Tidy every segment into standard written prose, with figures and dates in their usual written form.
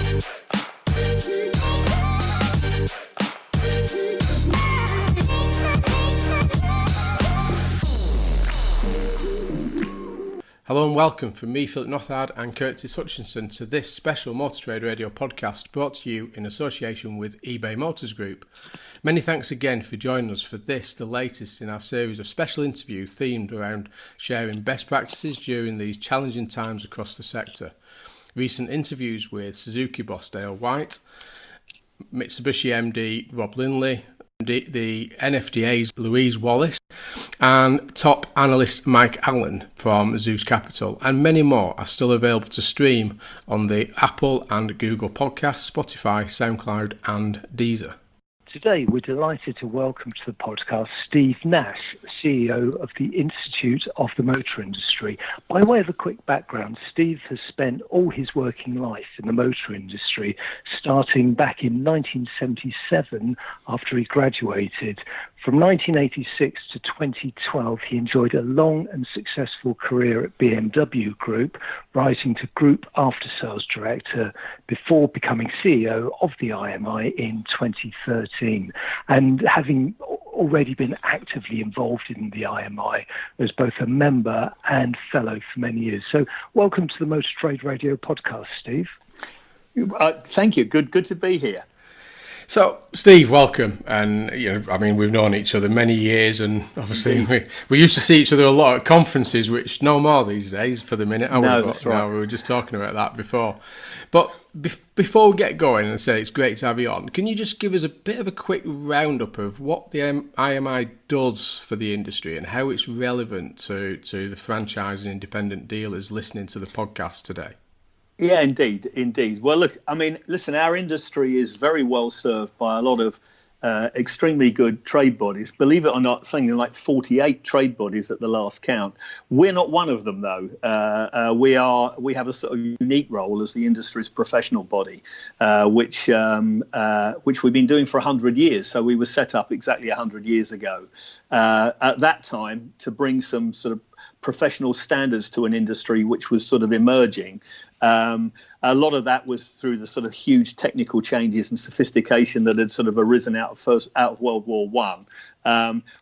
Hello and welcome from me, Philip Nothard, and Curtis Hutchinson to this special Motor Trade Radio podcast brought to you in association with eBay Motors Group. Many thanks again for joining us for this, the latest in our series of special interviews themed around sharing best practices during these challenging times across the sector. Recent interviews with Suzuki boss Dale White, Mitsubishi MD Rob Lindley, the NFDA's Louise Wallace, and top analyst Mike Allen from Zeus Capital, and many more are still available to stream on the Apple and Google Podcasts, Spotify, SoundCloud and Deezer. Today we're delighted to welcome to the podcast Steve Nash, CEO of the Institute of the Motor Industry. By way of a quick background, Steve has spent all his working life in the motor industry, starting back in 1977 after he graduated. From 1986 to 2012, he enjoyed a long and successful career at BMW Group, rising to Group After Sales Director before becoming CEO of the IMI in 2013. And having already been actively involved in the IMI as both a member and fellow for many years. So welcome to the Motor Trade Radio podcast, Steve. Thank you. Good to be here. So, Steve, welcome. And, we've known each other many years, and obviously we used to see each other a lot at conferences, which no more these days for the minute. That's right. We were just talking about that before. But before we get going and say it's great to have you on, can you just give us a bit of a quick roundup of what the IMI does for the industry and how it's relevant to the franchise and independent dealers listening to the podcast today? Yeah, indeed. Well, look, listen, our industry is very well served by a lot of extremely good trade bodies. Believe it or not, something like 48 trade bodies at the last count. We're not one of them, though. We have a sort of unique role as the industry's professional body, which we've been doing for 100 years. So we were set up exactly 100 years ago. At that time, to bring some sort of professional standards to an industry which was sort of emerging. A lot of that was through the sort of huge technical changes and sophistication that had sort of arisen out of World War One.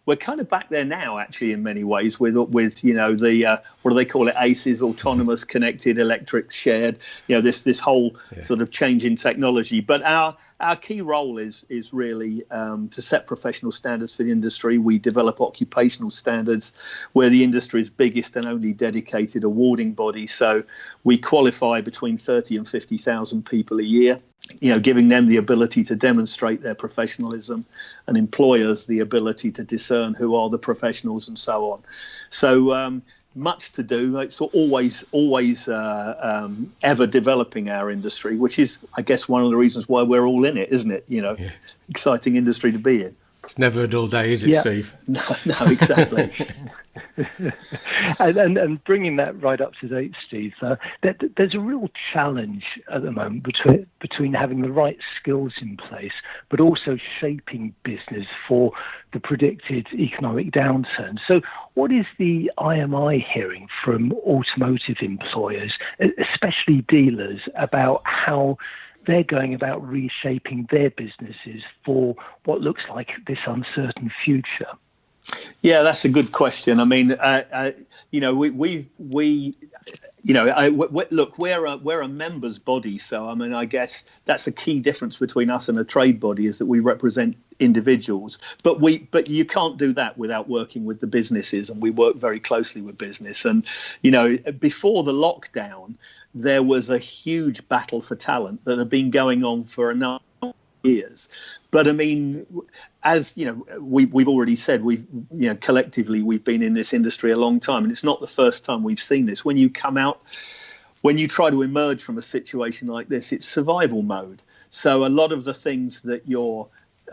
We're kind of back there now, actually, in many ways, with the what do they call it? ACEs, autonomous, connected, electric, shared. This whole sort of change in technology. But our key role is really to set professional standards for the industry. We develop occupational standards. We're the industry's biggest and only dedicated awarding body. So we qualify between 30 and 50,000 people a year, giving them the ability to demonstrate their professionalism and employers the ability to discern who are the professionals and so on. So much to do. It's always ever developing our industry, which is, I guess, one of the reasons why we're all in it, isn't it? Exciting industry to be in. It's never a dull day, is it, Steve? No, exactly. and bringing that right up to date, Steve, there's a real challenge at the moment between having the right skills in place, but also shaping business for the predicted economic downturn. So what is the IMI hearing from automotive employers, especially dealers, about how they're going about reshaping their businesses for what looks like this uncertain future? Yeah, that's a good question. Look, we're a members body, so I guess that's a key difference between us and a trade body, is that we represent individuals. But you can't do that without working with the businesses, and we work very closely with business. And before the lockdown, there was a huge battle for talent that had been going on for a number of years. But as we've already said, collectively we've been in this industry a long time, and it's not the first time we've seen this. When you try to emerge from a situation like this, it's survival mode. So a lot of the things that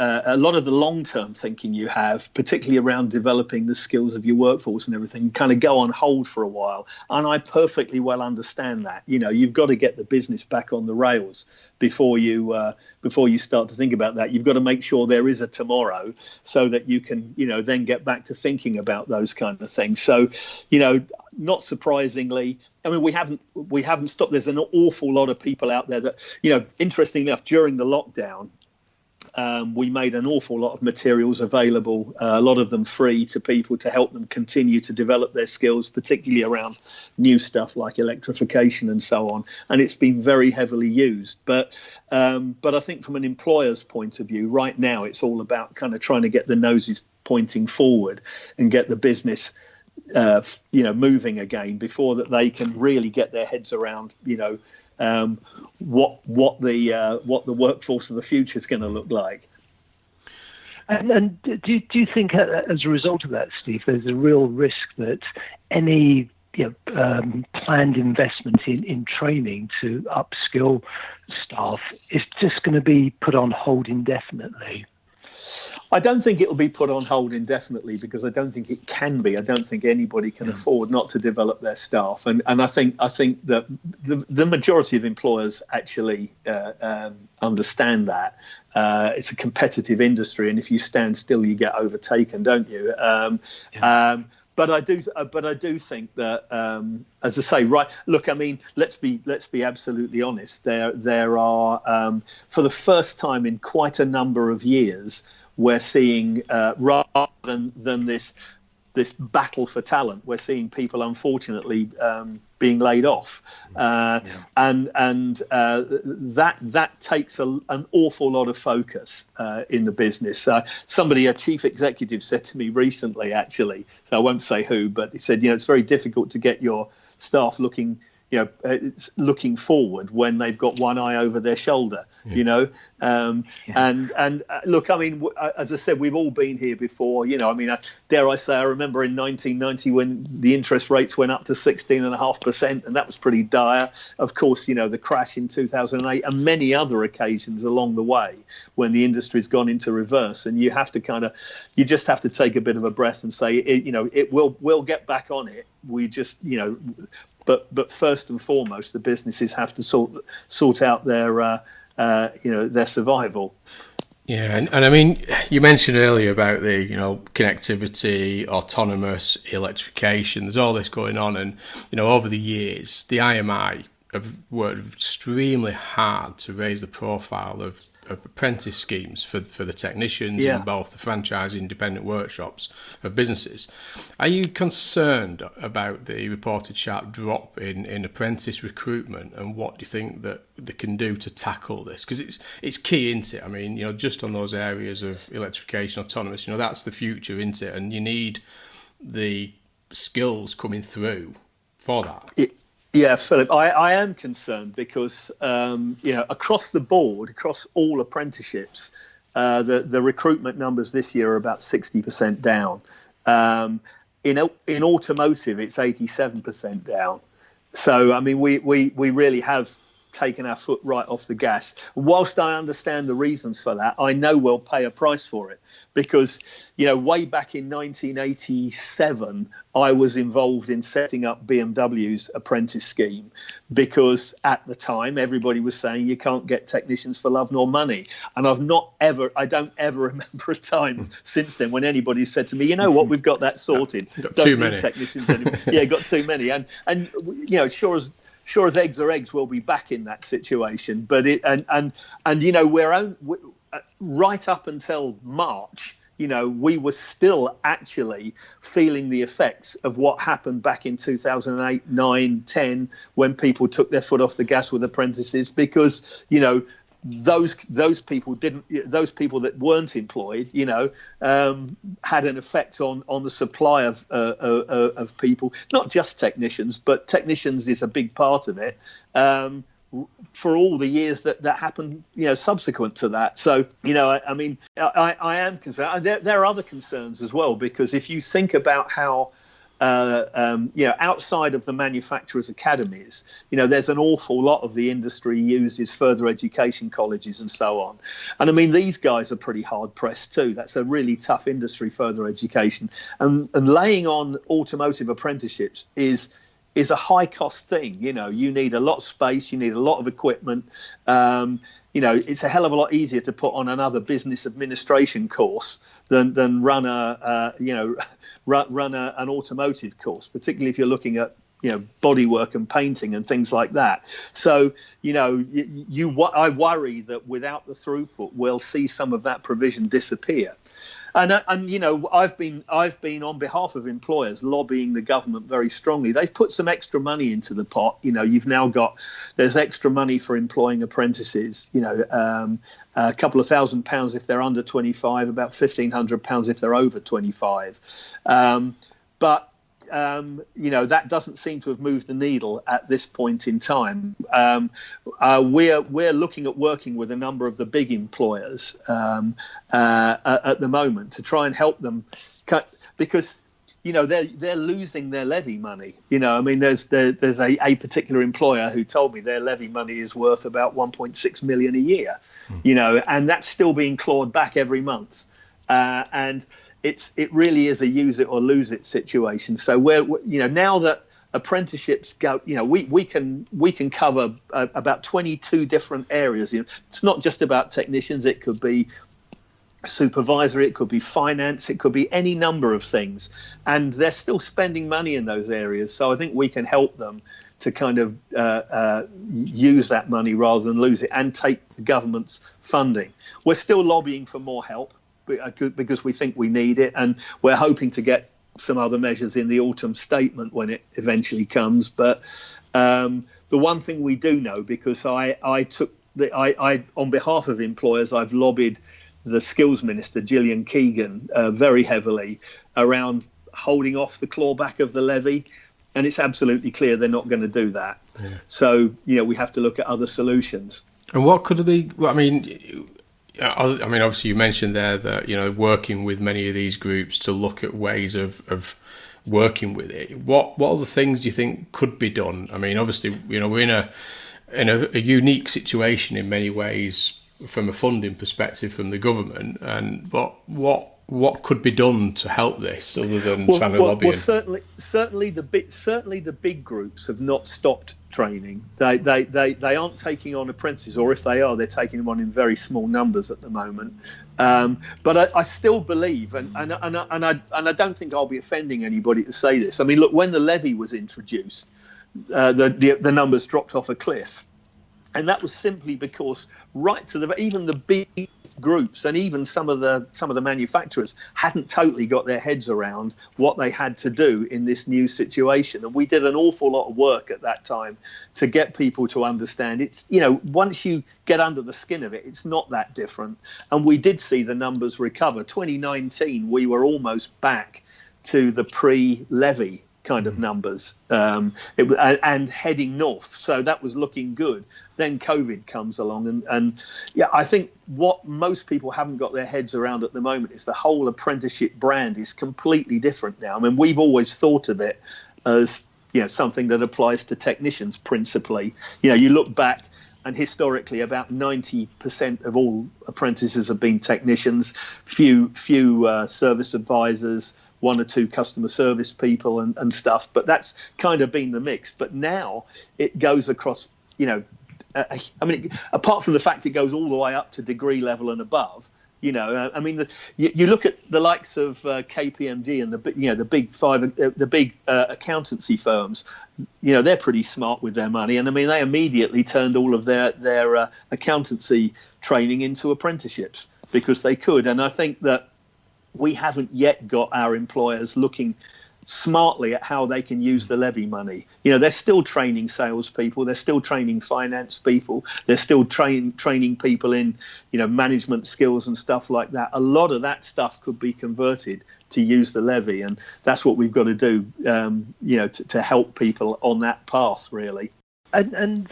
a lot of the long-term thinking you have, particularly around developing the skills of your workforce and everything, kind of go on hold for a while. And I perfectly well understand that. You've got to get the business back on the rails before you start to think about that. You've got to make sure there is a tomorrow, so that you can, then get back to thinking about those kind of things. So, not surprisingly, I mean, we haven't stopped. There's an awful lot of people out there that, interestingly enough, during the lockdown, we made an awful lot of materials available, a lot of them free to people to help them continue to develop their skills, particularly around new stuff like electrification and so on. And it's been very heavily used. But I think from an employer's point of view, right now, it's all about kind of trying to get the noses pointing forward and get the business moving again before that they can really get their heads around, what the workforce of the future is going to look like. And do you think, as a result of that, Steve, there's a real risk that any planned investment in training to upskill staff is just going to be put on hold indefinitely? I don't think it will be put on hold indefinitely, because I don't think it can be. I don't think anybody can afford not to develop their staff, and I think that the majority of employers actually understand that. It's a competitive industry, and if you stand still, you get overtaken, don't you? But I do think that, as I say, right. Look, I mean, let's be absolutely honest. There are, for the first time in quite a number of years, we're seeing, rather than this battle for talent, we're seeing people, unfortunately, being laid off, and that takes an awful lot of focus in the business. A chief executive, said to me recently, actually, so I won't say who, but he said, it's very difficult to get your staff looking forward when they've got one eye over their shoulder. And look, I mean, as I said, we've all been here before. Dare I say, I remember in 1990 when the interest rates went up to 16.5%, and that was pretty dire. Of course, the crash in 2008 and many other occasions along the way when the industry's gone into reverse, and you just have to take a bit of a breath and say, we'll get back on it. We just, but first and foremost, the businesses have to sort out their survival. Yeah, and I mean, you mentioned earlier about the connectivity, autonomous, electrification. There's all this going on, and over the years, the IMI have worked extremely hard to raise the profile of apprentice schemes for the technicians in both the franchise and independent workshops of businesses. Are you concerned about the reported sharp drop in apprentice recruitment, and what do you think that they can do to tackle this? Because it's key, isn't it? I mean, just on those areas of electrification, autonomous, that's the future, isn't it? And you need the skills coming through for that. Yeah, Philip, I am concerned because, across the board, across all apprenticeships, the recruitment numbers this year are about 60% down. In automotive, it's 87% down. So, I mean, we really have taken our foot right off the gas. Whilst I understand the reasons for that, I know we'll pay a price for it, because way back in 1987 I was involved in setting up BMW's apprentice scheme, because at the time everybody was saying you can't get technicians for love nor money, and I don't ever remember a time since then when anybody said to me, what, we've got that sorted. Got too many technicians anymore. Got too many, and sure as eggs are eggs, we'll be back in that situation. But we're right up until March, we were still actually feeling the effects of what happened back in 2008, 9, 10, when people took their foot off the gas with apprentices, because, those people that weren't employed, had an effect on the supply of people, not just technicians, but technicians is a big part of it. For all the years that happened, subsequent to that. So, I mean, I am concerned. There are other concerns as well, because if you think about how, outside of the manufacturers' academies, there's an awful lot of the industry uses further education colleges and so on. And I mean, these guys are pretty hard pressed too. That's a really tough industry, further education. And laying on automotive apprenticeships is a high cost thing. You need a lot of space, you need a lot of equipment. It's a hell of a lot easier to put on another business administration course than run an automotive course, particularly if you're looking at bodywork and painting and things like that. So, I worry that without the throughput, we'll see some of that provision disappear. And I've been on behalf of employers lobbying the government very strongly. They've put some extra money into the pot. There's extra money for employing apprentices. A couple of £1,000 if they're under 25, about £1,500 if they're over 25. But that doesn't seem to have moved the needle at this point in time. We're looking at working with a number of the big employers at the moment to try and help them because they're losing their levy money. There's a particular employer who told me their levy money is worth about 1.6 million a year. And that's still being clawed back every month. And it really is a use it or lose it situation. So now that apprenticeships go, we can cover about 22 different areas. It's not just about technicians. It could be supervisory, it could be finance, it could be any number of things, and they're still spending money in those areas. So I think we can help them to kind of use that money rather than lose it and take the government's funding. We're still lobbying for more help because we think we need it, and we're hoping to get some other measures in the autumn statement when it eventually comes. But the one thing we do know, because I on behalf of employers, I've lobbied the skills minister Gillian Keegan very heavily around holding off the clawback of the levy, and it's absolutely clear they're not going to do that. Yeah. So we have to look at other solutions. And what could it be? Well, obviously you mentioned there that working with many of these groups to look at ways of working with it. What other things do you think could be done? Obviously we're in a unique situation in many ways from a funding perspective from the government, but what could be done to help this other than trying to lobby? Well, certainly the big groups have not stopped training. They aren't taking on apprentices, or if they are, they're taking them on in very small numbers at the moment. But I still believe, and I don't think I'll be offending anybody to say this. Look, when the levy was introduced, the numbers dropped off a cliff. And that was simply because even the big groups and even some of the manufacturers hadn't totally got their heads around what they had to do in this new situation. And we did an awful lot of work at that time to get people to understand it's, once you get under the skin of it, it's not that different. And we did see the numbers recover. 2019, we were almost back to the pre-levy kind of numbers and heading north. So that was looking good. Then COVID comes along and I think what most people haven't got their heads around at the moment is the whole apprenticeship brand is completely different now. We've always thought of it as something that applies to technicians principally. You look back and historically about 90% of all apprentices have been technicians, few service advisors, one or two customer service people and stuff, but that's kind of been the mix. But now it goes across, apart from the fact it goes all the way up to degree level and above, you look at the likes of KPMG and the big five, the big accountancy firms, they're pretty smart with their money. And they immediately turned all of their accountancy training into apprenticeships because they could. And I think that we haven't yet got our employers looking smartly at how they can use the levy money. They're still training salespeople, they're still training finance people, they're still training people in, management skills and stuff like that. A lot of that stuff could be converted to use the levy, and that's what we've got to do, to help people on that path, really. And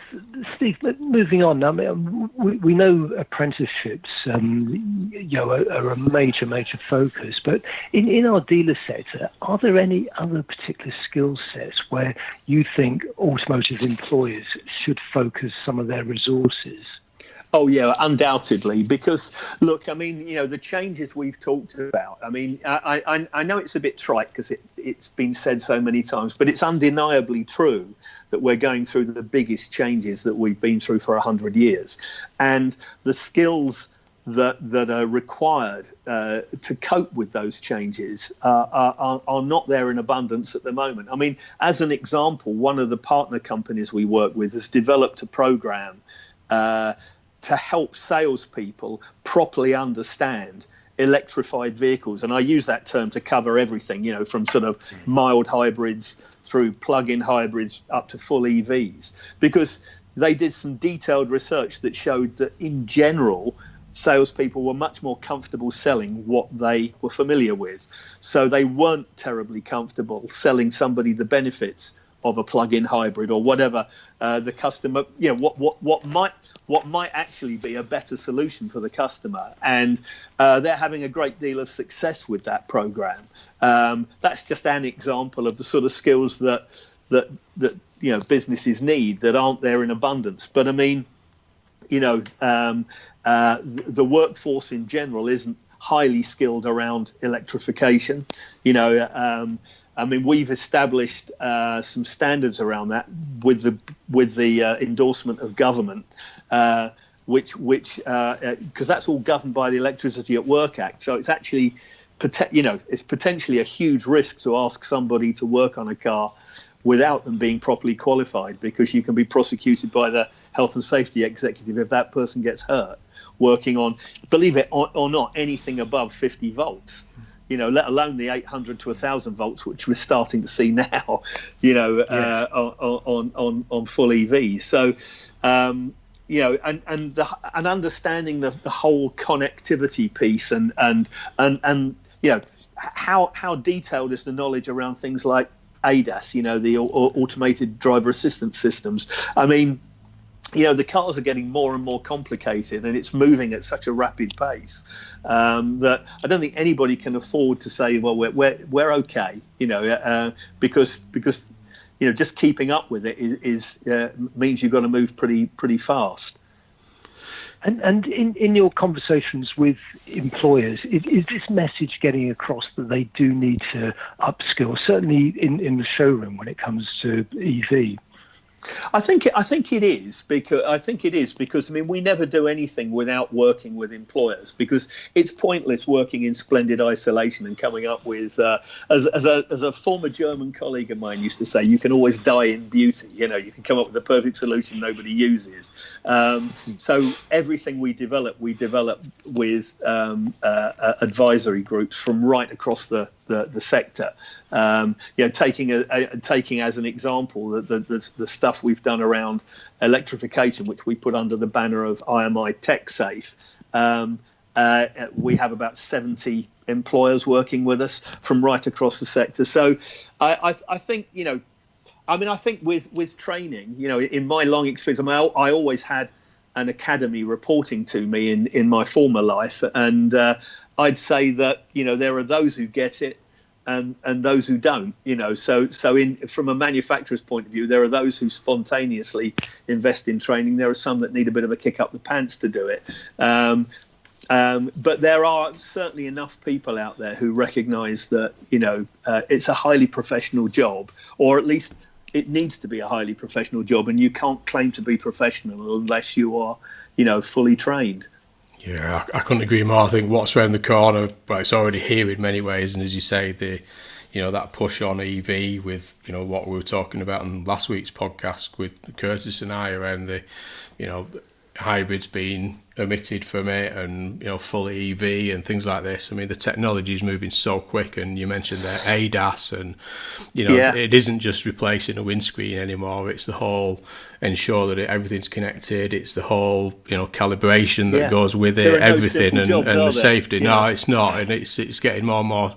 Steve, moving on, we know apprenticeships, are a major focus. But in our dealer sector, are there any other particular skill sets where you think automotive employers should focus some of their resources? Oh, yeah, undoubtedly, because, look, the changes we've talked about, I know it's a bit trite because it's been said so many times, but it's undeniably true that we're going through the biggest changes that we've been through for 100 years. And the skills that are required to cope with those changes are not there in abundance at the moment. I mean, as an example, one of the partner companies we work with has developed a program to help salespeople properly understand electrified vehicles. And I use that term to cover everything, from sort of mild hybrids through plug-in hybrids up to full EVs, because they did some detailed research that showed that in general, salespeople were much more comfortable selling what they were familiar with. So they weren't terribly comfortable selling somebody the benefits of a plug-in hybrid or whatever the customer, what might actually be a better solution for the customer. And they're having a great deal of success with that program. That's just an example of the sort of skills that businesses need that aren't there in abundance. But I mean, the workforce in general isn't highly skilled around electrification. I mean, we've established some standards around that with the endorsement of government, which because that's all governed by the Electricity at Work Act. So it's actually, it's potentially a huge risk to ask somebody to work on a car without them being properly qualified, because you can be prosecuted by the health and safety executive if that person gets hurt working on, believe it or not, anything above 50 volts. Let alone the 800 to 1,000 volts, which we're starting to see now, on full EVs. So, and understanding the whole connectivity piece and how detailed is the knowledge around things like ADAS, the automated driver assistance systems. I mean, the cars are getting more and more complicated, and it's moving at such a rapid pace that I don't think anybody can afford to say, well, we're okay, because just keeping up with it is means you've got to move pretty fast. And in your conversations with employers, is this message getting across that they do need to upskill, certainly in the showroom when it comes to EV? I think it is because I mean, we never do anything without working with employers, because it's pointless working in splendid isolation and coming up with as a former German colleague of mine used to say, you can always die in beauty. You can come up with a perfect solution nobody uses. So everything we develop with advisory groups from right across the sector. Taking as an example the stuff we've done around electrification, which we put under the banner of IMI Tech Safe. We have about 70 employers working with us from right across the sector. So I think, I think with training, in my long experience, I always had an academy reporting to me in my former life. And I'd say that, there are those who get it and those who don't, so from a manufacturer's point of view, there are those who spontaneously invest in training. There are some that need a bit of a kick up the pants to do it. But there are certainly enough people out there who recognise that, it's a highly professional job, or at least it needs to be a highly professional job, and you can't claim to be professional unless you are, fully trained. Yeah, I couldn't agree more. I think what's around the corner, well, it's already here in many ways, and as you say, that push on EV with what we were talking about in last week's podcast with Curtis and I around the hybrids being omitted from it, and full EV and things like this. I mean, the technology is moving so quick, and you mentioned there ADAS, and it isn't just replacing a windscreen anymore. It's the whole ensure that everything's connected. It's the whole calibration that goes with it, everything, and the safety. No, it's not, and it's getting more and more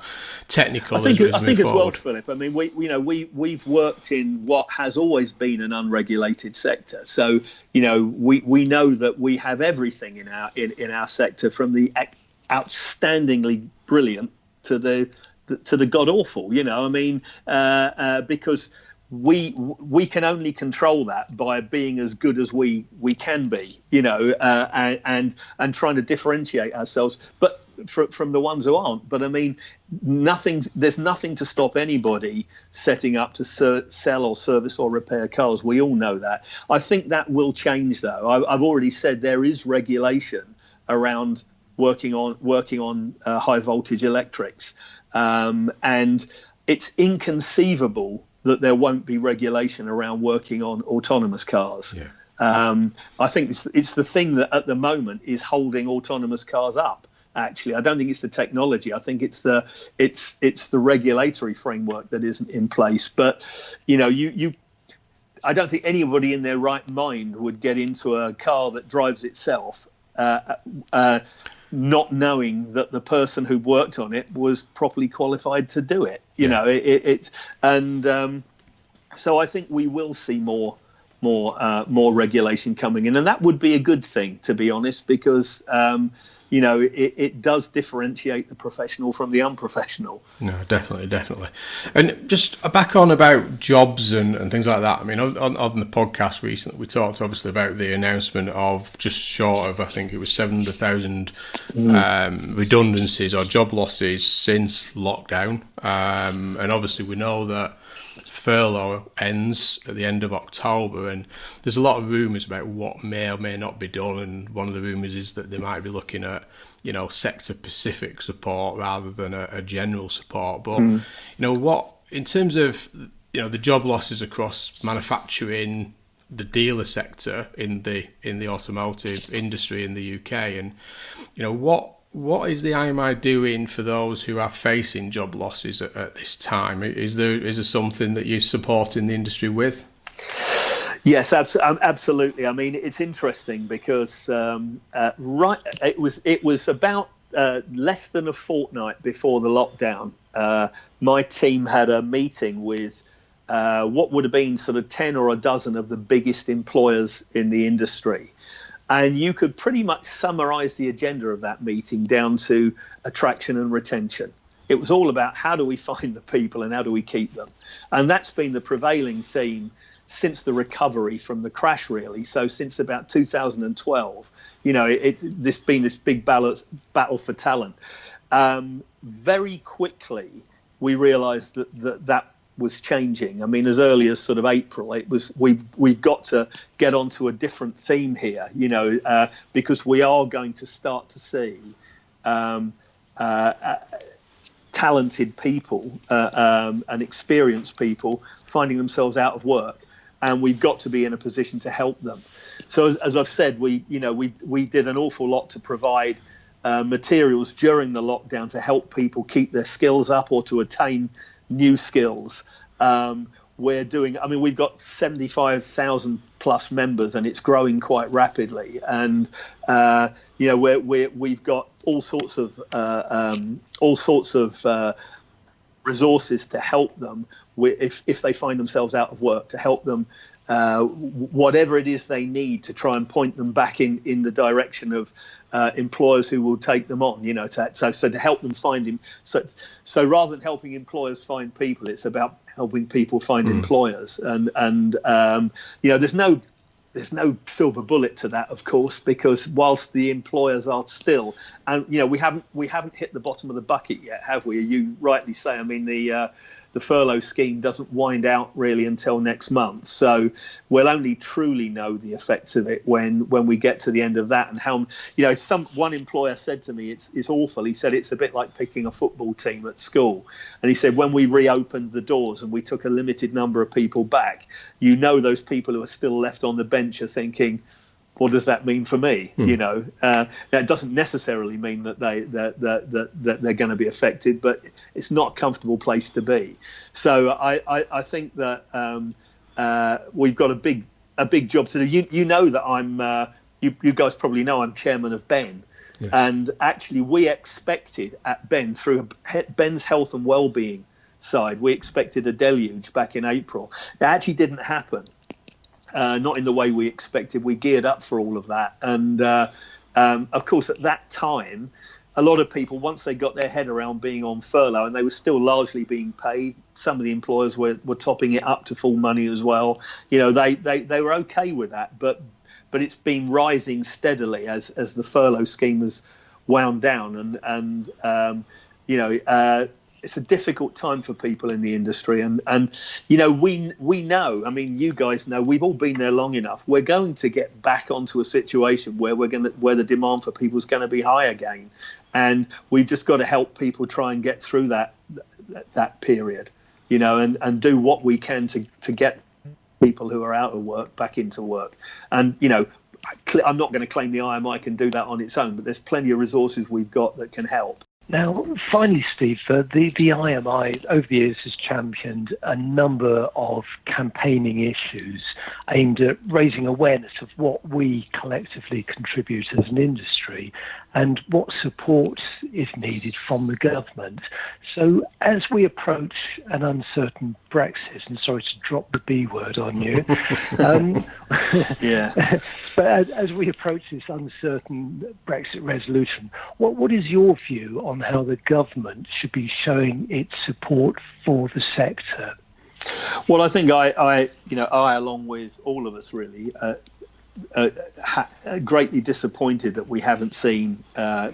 technical. I think as well, Philip. I mean, we've worked in what has always been an unregulated sector, so we know that we have everything in our sector, from the outstandingly brilliant to the god awful. Because we can only control that by being as good as we can be, and trying to differentiate ourselves, but from the ones who aren't. But I mean, there's nothing to stop anybody setting up to sell or service or repair cars. We all know that. I think that will change, though. I've already said there is regulation around working on high voltage electrics, and it's inconceivable that there won't be regulation around working on autonomous cars. Yeah. I think it's the thing that at the moment is holding autonomous cars up. Actually, I don't think it's the technology. I think it's the regulatory framework that isn't in place. But I don't think anybody in their right mind would get into a car that drives itself, not knowing that the person who worked on it was properly qualified to do it. So I think we will see more regulation coming in, and that would be a good thing, to be honest, because it does differentiate the professional from the unprofessional. No, definitely. And just back on about jobs and things like that. I mean, on the podcast recently, we talked obviously about the announcement of just short of, I think it was 700,000 redundancies or job losses since lockdown. And obviously we know that furlough ends at the end of October, and there's a lot of rumours about what may or may not be done, and one of the rumours is that they might be looking at sector specific support rather than a general support. But what in terms of the job losses across manufacturing, the dealer sector in the automotive industry in the UK, and what is the IMI doing for those who are facing job losses at this time? Is there something that you're supporting the industry with? Yes, absolutely. I mean, it's interesting because it was about less than a fortnight before the lockdown. My team had a meeting with what would have been sort of 10 or a dozen of the biggest employers in the industry. And you could pretty much summarize the agenda of that meeting down to attraction and retention. It was all about how do we find the people and how do we keep them. And that's been the prevailing theme since the recovery from the crash, really. So since about 2012, there's been this big battle for talent. Very quickly, we realized that was changing. I mean, as early as sort of April, it was we've got to get onto a different theme here, because we are going to start to see talented people and experienced people finding themselves out of work, and we've got to be in a position to help them. So as I've said, we did an awful lot to provide materials during the lockdown to help people keep their skills up or to attain new skills. We've got 75,000 plus members, and it's growing quite rapidly. And we've got all sorts of resources to help them if they find themselves out of work, to help them whatever it is they need to try and point them back in the direction of employers who will take them on, so to help them find him. So rather than helping employers find people, it's about helping people find employers. And there's no silver bullet to that, of course, because whilst the employers are still, and we haven't hit the bottom of the bucket yet, have we? You rightly say. I mean, the furlough scheme doesn't wind out really until next month, so we'll only truly know the effects of it when we get to the end of that. And how one employer said to me, it's awful. He said it's a bit like picking a football team at school, and he said when we reopened the doors and we took a limited number of people back, those people who are still left on the bench are thinking, what does that mean for me? That doesn't necessarily mean that they're going to be affected, but it's not a comfortable place to be. So I think that we've got a big job to do. You know that I'm. You guys probably know I'm chairman of Ben, yes. And actually we expected at Ben, through Ben's health and well-being side, we expected a deluge back in April. It actually didn't happen. Not in the way we expected. We geared up for all of that. And, of course, at that time, a lot of people, once they got their head around being on furlough, and they were still largely being paid, some of the employers were topping it up to full money as well. They were okay with that. But it's been rising steadily as the furlough scheme has wound down. And it's a difficult time for people in the industry, and we know. I mean, you guys know. We've all been there long enough. We're going to get back onto a situation where where the demand for people is going to be high again, and we've just got to help people try and get through that period, and do what we can to get people who are out of work back into work. And I'm not going to claim the IMI can do that on its own, but there's plenty of resources we've got that can help. Now, finally, Steve, the IMI over the years has championed a number of campaigning issues aimed at raising awareness of what we collectively contribute as an industry and what support is needed from the government. So as we approach an uncertain Brexit, and sorry to drop the B word on you, yeah. But as we approach this uncertain Brexit resolution, what is your view on how the government should be showing its support for the sector? Well, I think I along with all of us really, greatly disappointed that we haven't seen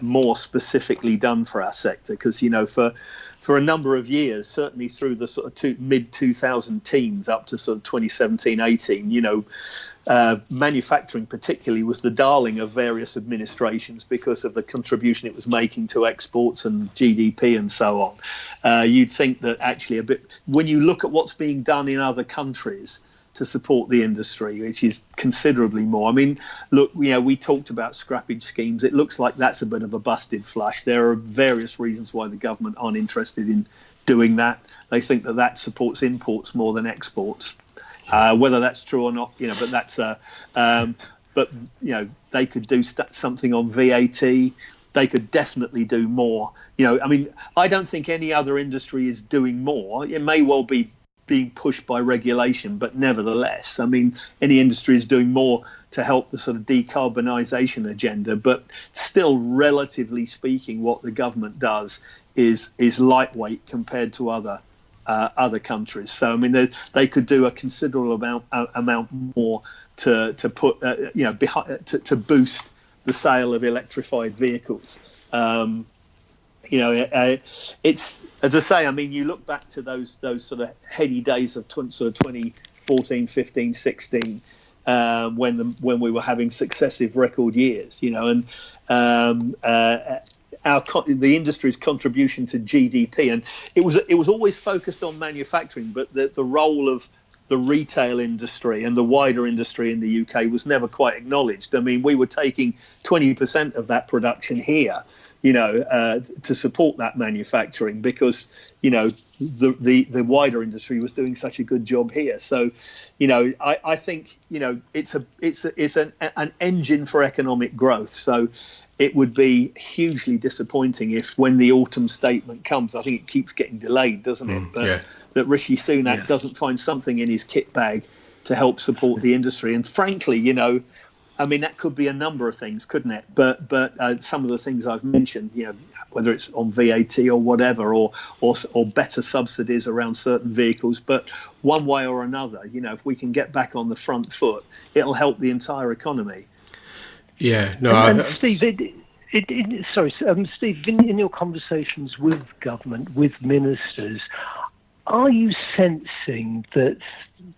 more specifically done for our sector, because for a number of years, certainly through the sort of mid-2000 teens up to sort of 2017-18, manufacturing particularly was the darling of various administrations because of the contribution it was making to exports and GDP and so on. You'd think that actually when you look at what's being done in other countries to support the industry, which is considerably more. I mean, look, we talked about scrappage schemes. It looks like that's a bit of a busted flush. There are various reasons why the government aren't interested in doing that. They think that supports imports more than exports. Whether that's true or not, but that's but they could do something on VAT. They could definitely do more. I mean, I don't think any other industry is doing more. It may well be being pushed by regulation, but nevertheless, I mean, any industry is doing more to help the sort of decarbonisation agenda. But still, relatively speaking, what the government does is lightweight compared to other countries. So I mean, they could do a considerable amount more to put to boost the sale of electrified vehicles. It's, as I say, I mean, you look back to those sort of heady days of 2014, 15, 16, when we were having successive record years, and the industry's contribution to GDP, and it was always focused on manufacturing, but the role of the retail industry and the wider industry in the UK was never quite acknowledged. I mean, we were taking 20% of that production here, to support that manufacturing, because the wider industry was doing such a good job here. So, I think it's an engine for economic growth. So it would be hugely disappointing if, when the autumn statement comes, I think it keeps getting delayed, doesn't it? But that Rishi Sunak doesn't find something in his kit bag to help support the industry. And frankly, I mean, that could be a number of things, couldn't it? But some of the things I've mentioned, whether it's on VAT or whatever, or better subsidies around certain vehicles. But one way or another, if we can get back on the front foot, it'll help the entire economy. Yeah, no. And Steve, Steve, in your conversations with government, with ministers, are you sensing that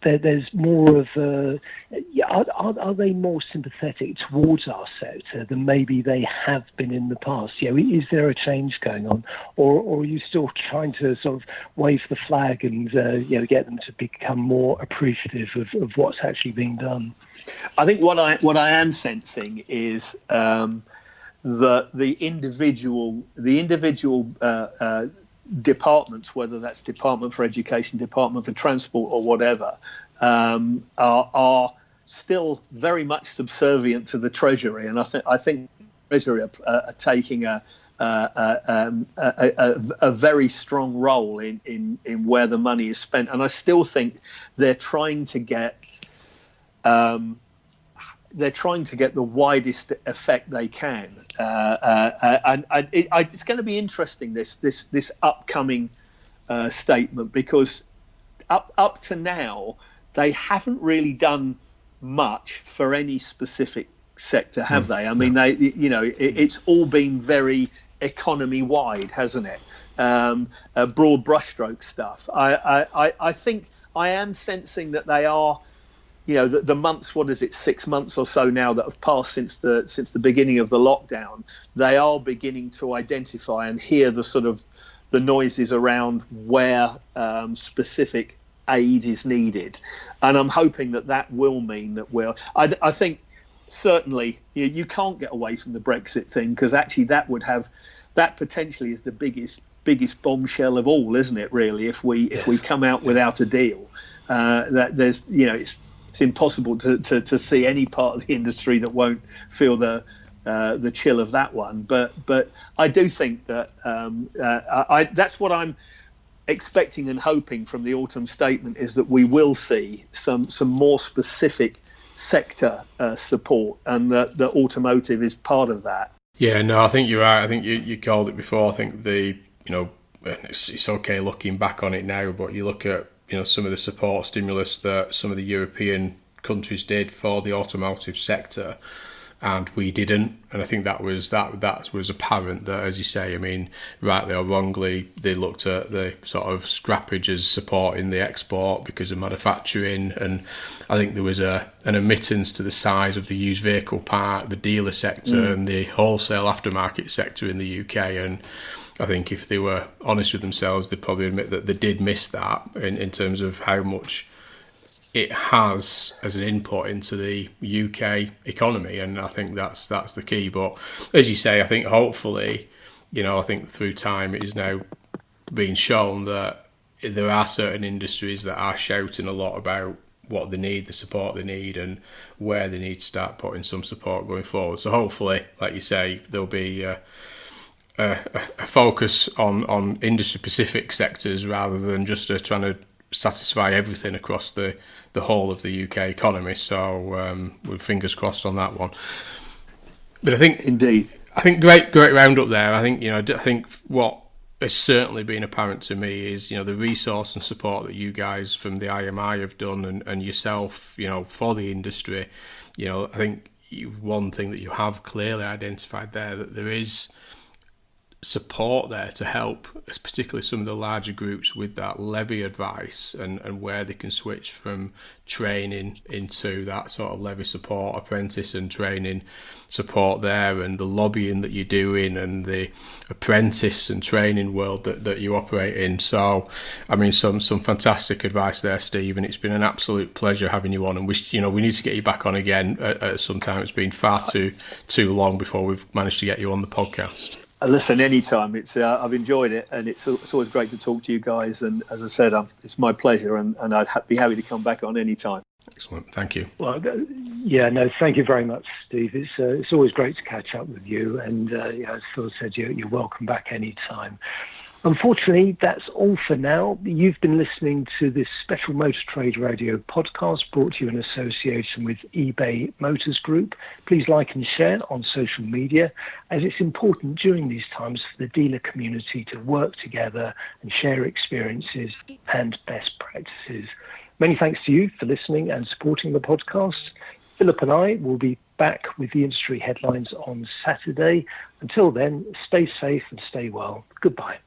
there's more of a... Are they more sympathetic towards our sector than maybe they have been in the past? Is there a change going on, or are you still trying to sort of wave the flag and get them to become more appreciative of what's actually being done? I think what I am sensing is the individual departments, whether that's Department for Education, Department for Transport, or whatever, are still very much subservient to the Treasury, and I think the Treasury are taking a very strong role in where the money is spent, and I still think they're trying to get the widest effect they can, and it's going to be interesting, this upcoming statement, because up to now they haven't really done much for any specific sector, have they? I mean, it's all been very economy wide, hasn't it? broad brushstroke stuff. I think I am sensing that they are, the months, 6 months or so now that have passed since the beginning of the lockdown, they are beginning to identify and hear the sort of the noises around where specific aid is needed, and I'm hoping that will mean that I think certainly you can't get away from the Brexit thing, because actually that potentially is the biggest bombshell of all, isn't it? Really, if we come out without a deal, that there's it's impossible to see any part of the industry that won't feel the chill of that one. But I do think that that's what I'm expecting and hoping from the autumn statement, is that we will see some more specific sector support, and that the automotive is part of that. Yeah, no, I think you're right. I think you called it before. I think it's okay looking back on it now, but you look at some of the support stimulus that some of the European countries did for the automotive sector, and we didn't. And I think that was apparent that, as you say, I mean, rightly or wrongly, they looked at the sort of scrappage as supporting the export because of manufacturing, and I think there was an admittance to the size of the used vehicle park, the dealer sector, and the wholesale aftermarket sector in the UK. And I think if they were honest with themselves, they'd probably admit that they did miss that in terms of how much it has as an input into the UK economy, and I think that's the key. But as you say, I think hopefully, I think through time it is now being shown that there are certain industries that are shouting a lot about what they need, the support they need, and where they need to start putting some support going forward. So hopefully, like you say, there'll be a focus on industry-specific sectors rather than just trying to satisfy everything across the whole of the UK economy. So with fingers crossed on that one. But I think great roundup there. I think what has certainly been apparent to me is the resource and support that you guys from the IMI have done, and yourself for the industry. I think one thing that you have clearly identified there, that there is support there to help, particularly some of the larger groups, with that levy advice and where they can switch from training into that sort of levy support, apprentice and training support there, and the lobbying that you're doing, and the apprentice and training world that you operate in. So, I mean, some fantastic advice there, Steve, and it's been an absolute pleasure having you on, and we need to get you back on again at some time. It's been far too long before we've managed to get you on the podcast. Listen, anytime. I've enjoyed it, and it's always great to talk to you guys. And as I said, it's my pleasure, and I'd be happy to come back on any time. Excellent, thank you. Well, thank you very much, Steve. It's always great to catch up with you, and as Phil said, you're welcome back any time. Unfortunately, that's all for now. You've been listening to this special Motor Trade Radio podcast brought to you in association with eBay Motors Group. Please like and share on social media, as it's important during these times for the dealer community to work together and share experiences and best practices. Many thanks to you for listening and supporting the podcast. Philip and I will be back with the industry headlines on Saturday. Until then, stay safe and stay well. Goodbye.